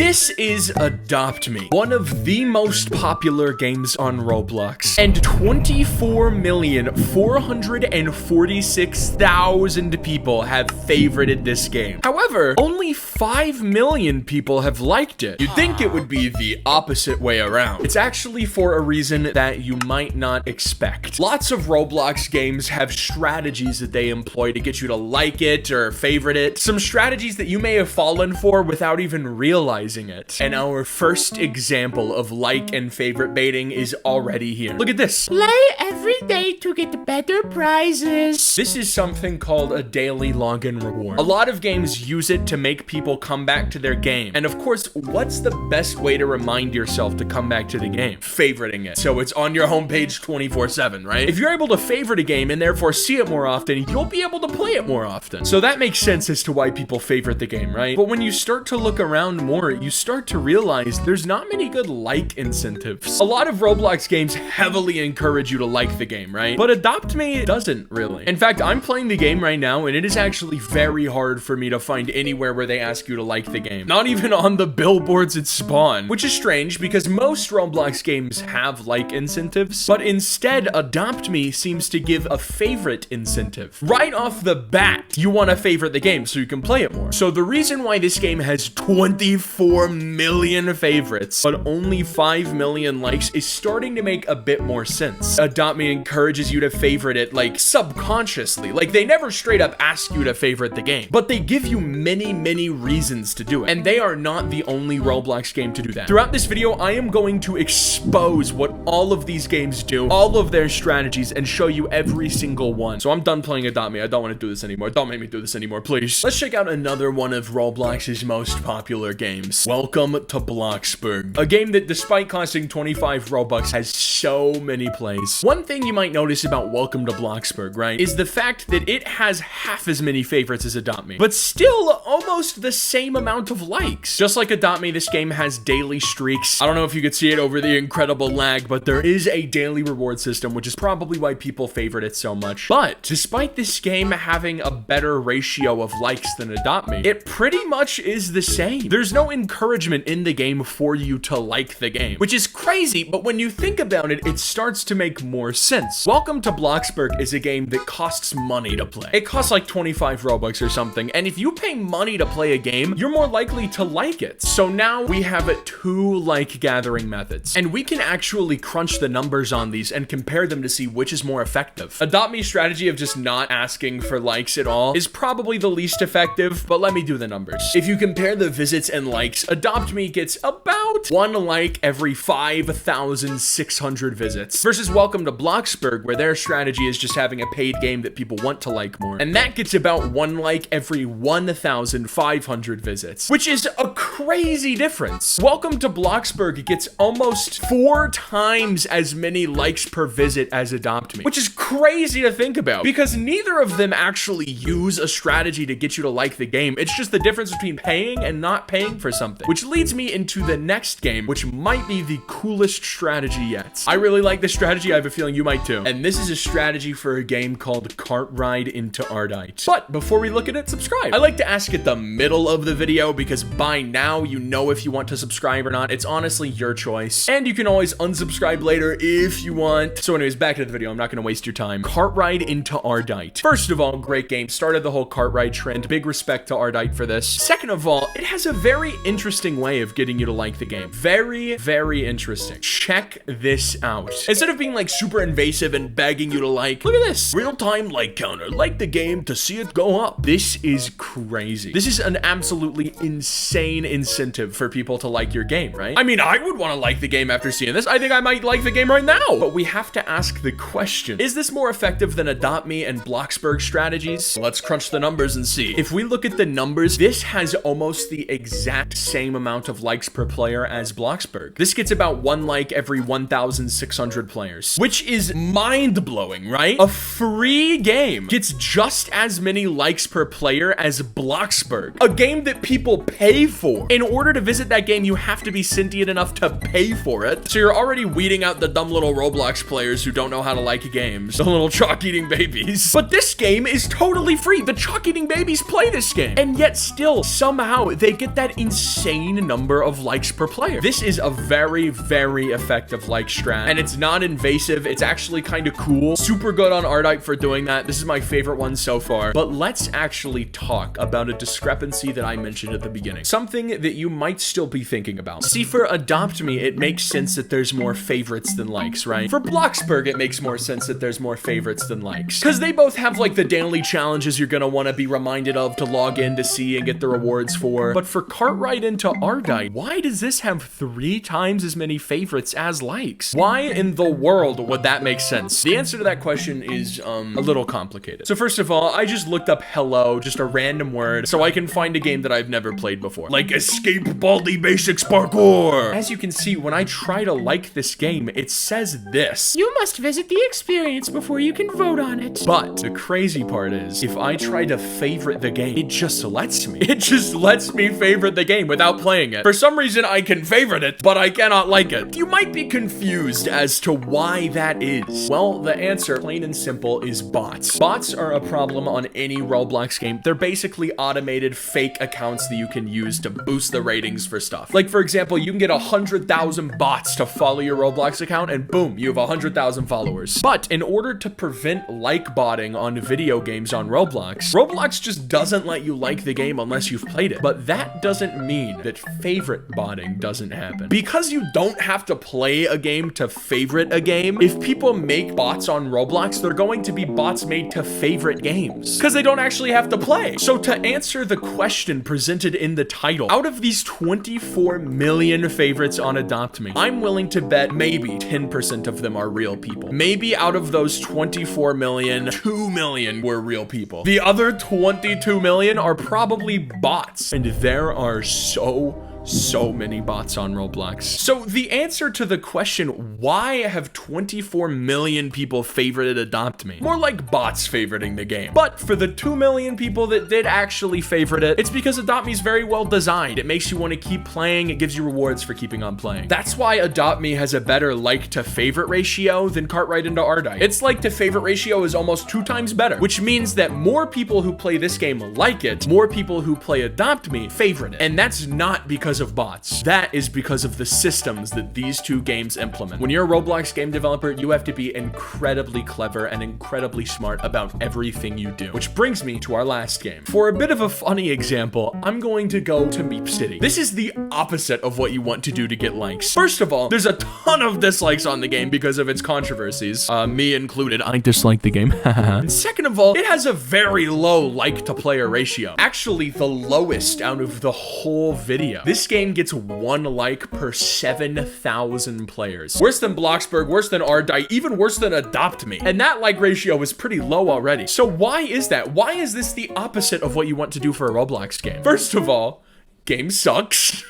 This is Adopt Me, one of the most popular games on Roblox, and 24,446,000 people have favorited this game. However, only 5 million people have liked it. You'd think it would be the opposite way around. It's actually for a reason that you might not expect. Lots of Roblox games have strategies that they employ to get you to like it or favorite it. Some strategies that you may have fallen for without even realizing it. And our first example of like and favorite baiting is already here. Look at this. Play every day to get better prizes. This is something called a daily login reward. A lot of games use it to make people come back to their game. And of course, what's the best way to remind yourself to come back to the game? Favoriting it. So it's on your homepage 24/7, right? If you're able to favorite a game and therefore see it more often, you'll be able to play it more often. So that makes sense as to why people favorite the game, right? But when you start to look around more, you start to realize there's not many good like incentives. A lot of Roblox games heavily encourage you to like the game, right? But Adopt Me doesn't really. In fact, I'm playing the game right now, and it is actually very hard for me to find anywhere where they ask you to like the game. Not even on the billboards at spawn, which is strange because most Roblox games have like incentives, but instead Adopt Me seems to give a favorite incentive. Right off the bat, you want to favorite the game so you can play it more. So the reason why this game has 24 million favorites, but only 5 million likes is starting to make a bit more sense. Adopt Me encourages you to favorite it like subconsciously. Like they never straight up ask you to favorite the game, but they give you many reasons to do it. And they are not the only Roblox game to do that. Throughout this video, I am going to expose what all of these games do, all of their strategies, and show you every single one. So I'm done playing Adopt Me. I don't want to do this anymore. Don't make me do this anymore, please. Let's check out another one of Roblox's most popular games. Welcome to Bloxburg, a game that despite costing 25 Robux has so many plays. One thing you might notice about Welcome to Bloxburg, right, is the fact that it has half as many favorites as Adopt Me, but still almost the same amount of likes. Just like Adopt Me, this game has daily streaks. I don't know if you could see it over the incredible lag, but there is a daily reward system, which is probably why people favorite it so much. But despite this game having a better ratio of likes than Adopt Me, it pretty much is the same. There's no encouragement in the game for you to like the game, which is crazy, but when you think about it, it starts to make more sense. Welcome to Bloxburg is a game that costs money to play. It costs like 25 Robux or something, and if you pay money to play a game, you're more likely to like it. So now we have 2 like gathering methods, and we can actually crunch the numbers on these and compare them to see which is more effective. Adopt Me's strategy of just not asking for likes at all is probably the least effective, but let me do the numbers. If you compare the visits and likes, Adopt Me gets about 1 like every 5,600 visits, versus Welcome to Bloxburg, where their strategy is just having a paid game that people want to like more, and that gets about 1 like every 1,500 visits, which is a crazy difference. Welcome to Bloxburg gets almost 4 times as many likes per visit as Adopt Me, which is crazy to think about because neither of them actually use a strategy to get you to like the game. It's just the difference between paying and not paying for something, which leads me into the next game, which might be the coolest strategy yet. I really like this strategy. I have a feeling you might too. And this is a strategy for a game called Cart Ride into Ardite. But before we look at it, subscribe. I like to ask at the middle of the video because by now you know if you want to subscribe or not. It's honestly your choice. And you can always unsubscribe later if you want. So anyways, back to the video. I'm not going to waste your time. Cart Ride into Ardite. First of all, great game. Started the whole cart ride trend. Big respect to Ardite for this. Second of all, it has a very interesting way of getting you to like the game. Very interesting. Check this out. Instead of being like super invasive and begging you to like, look at this. Real-time like counter. Like the game to see it go up. This is crazy. This is an absolutely insane incentive for people to like your game, right? I mean, I would want to like the game after seeing this. I think I might like the game right now. But we have to ask the question, is this more effective than Adopt Me and Bloxburg strategies? Let's crunch the numbers and see. If we look at the numbers, this has almost the exact same amount of likes per player as Bloxburg. This gets about 1 like every 1,600 players, which is mind-blowing, right? A free game gets just as many likes per player as Bloxburg, a game that people pay for. In order to visit that game, you have to be sentient enough to pay for it. So you're already weeding out the dumb little Roblox players who don't know how to like games, the little chalk-eating babies. But this game is totally free. The chalk-eating babies play this game, and yet still somehow they get that insane insane number of likes per player. This is a very, very effective like strat, and it's not invasive. It's actually kind of cool. Super good on Ardite for doing that. This is my favorite one so far. But let's actually talk about a discrepancy that I mentioned at the beginning. Something that you might still be thinking about. See, for Adopt Me, it makes sense that there's more favorites than likes, right? For Bloxburg, it makes more sense that there's more favorites than likes, because they both have like the daily challenges you're gonna want to be reminded of to log in to see and get the rewards for. But for Cartwright into Ardite, why does this have 3 times as many favorites as likes? Why in the world would that make sense? The answer to that question is a little complicated. So first of all, I just looked up hello, just a random word, so I can find a game that I've never played before, like Escape Baldi Basics Parkour. As you can see, when I try to like this game, it says this: You must visit the experience before you can vote on it. But the crazy part is, if I try to favorite the game, it just lets me. It just lets me favorite the game without playing it. For some reason, I can favorite it, but I cannot like it. You might be confused as to why that is. Well, the answer, plain and simple, is bots. Bots are a problem on any Roblox game. They're basically automated fake accounts that you can use to boost the ratings for stuff. Like, for example, you can get 100,000 bots to follow your Roblox account, and boom, you have 100,000 followers. But in order to prevent like botting on video games on Roblox just doesn't let you like the game unless you've played it. But that doesn't mean that favorite botting doesn't happen. Because you don't have to play a game to favorite a game, if people make bots on Roblox, they're going to be bots made to favorite games, because they don't actually have to play. So to answer the question presented in the title, out of these 24 million favorites on Adopt Me, I'm willing to bet maybe 10% of them are real people. Maybe out of those 24 million, 2 million were real people. The other 22 million are probably bots. And there are so many bots on Roblox. So the answer to the question, why have 24 million people favorited Adopt Me? More like bots favoriting the game. But for the 2 million people that did actually favorite it, it's because Adopt Me is very well designed. It makes you want to keep playing. It gives you rewards for keeping on playing. That's why Adopt Me has a better like to favorite ratio than Cartwright into Ardite. Its like to favorite ratio is almost 2 times better, which means that more people who play this game like it, more people who play Adopt Me favorite it. And that's not because of bots. That is because of the systems that these 2 games implement. When you're a Roblox game developer, you have to be incredibly clever and incredibly smart about everything you do. Which brings me to our last game. For a bit of a funny example, I'm going to go to Meep City. This is the opposite of what you want to do to get likes. First of all, there's a ton of dislikes on the game because of its controversies, me included. I dislike the game. And second of all, it has a very low like to player ratio. Actually, the lowest out of the whole video. This game gets 1 like per 7,000 players. Worse than Bloxburg, worse than Ardite, even worse than Adopt Me. And that like ratio is pretty low already. So why is that? Why is this the opposite of what you want to do for a Roblox game? First of all, game sucks.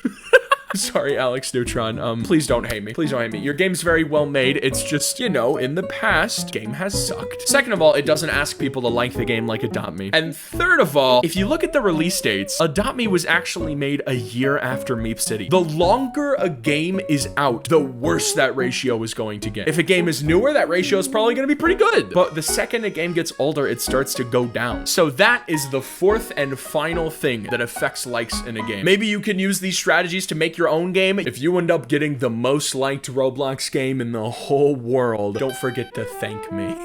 Sorry, Alex Neutron. Please don't hate me. Please don't hate me. Your game's very well made. It's just, you know, in the past, game has sucked. Second of all, it doesn't ask people to like the game like Adopt Me. And third of all, if you look at the release dates, Adopt Me was actually made a year after Meep City. The longer a game is out, the worse that ratio is going to get. If a game is newer, that ratio is probably going to be pretty good. But the second a game gets older, it starts to go down. So that is the 4th and final thing that affects likes in a game. Maybe you can use these strategies to make your own game. If you end up getting the most liked Roblox game in the whole world, don't forget to thank me.